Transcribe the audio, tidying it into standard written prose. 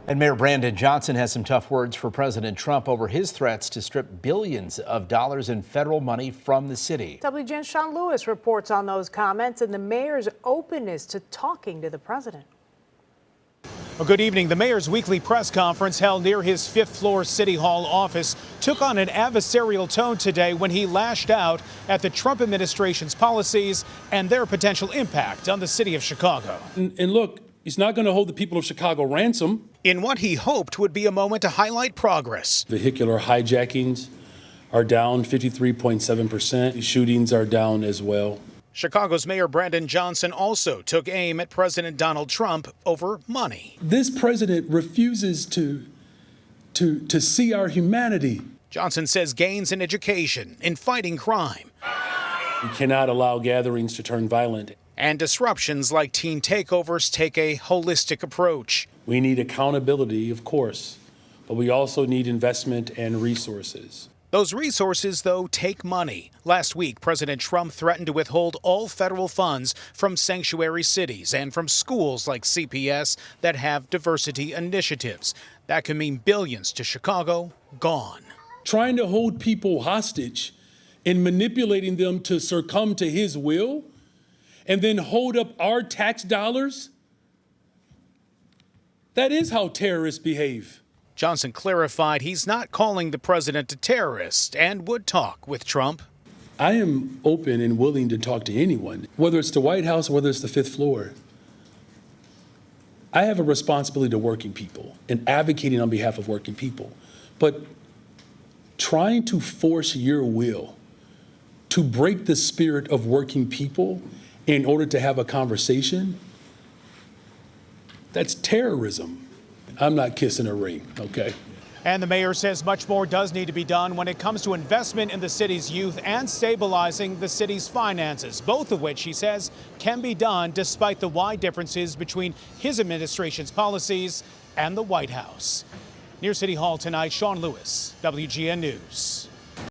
And Mayor Brandon Johnson has some tough words for President Trump over his threats to strip billions of dollars in federal money from the city. WGN's Sean Lewis reports on those comments and the mayor's openness to talking to the president. Well, good evening. The mayor's weekly press conference held near his fifth-floor City Hall office took on an adversarial tone today when he lashed out at the Trump administration's policies and their potential impact on the city of Chicago. And look, he's not going to hold the people of Chicago ransom. In what he hoped would be a moment to highlight progress. Vehicular hijackings are down 53.7%. Shootings are down as well. Chicago's Mayor Brandon Johnson also took aim at President Donald Trump over money. This president refuses to see our humanity. Johnson says gains in education, in fighting crime. We cannot allow gatherings to turn violent. And disruptions like teen takeovers take a holistic approach. We need accountability, of course, but we also need investment and resources. Those resources, though, take money. Last week, President Trump threatened to withhold all federal funds from sanctuary cities and from schools like CPS that have diversity initiatives. That could mean billions to Chicago gone. Trying to hold people hostage and manipulating them to succumb to his will and then hold up our tax dollars? That is how terrorists behave. Johnson clarified he's not calling the president a terrorist and would talk with Trump. I am open and willing to talk to anyone, whether it's the White House or whether it's the fifth floor. I have a responsibility to working people and advocating on behalf of working people. But trying to force your will to break the spirit of working people in order to have a conversation, that's terrorism. I'm not kissing a ring, okay? And the mayor says much more does need to be done when it comes to investment in the city's youth and stabilizing the city's finances, both of which, he says, can be done despite the wide differences between his administration's policies and the White House. Near City Hall tonight, Sean Lewis, WGN News.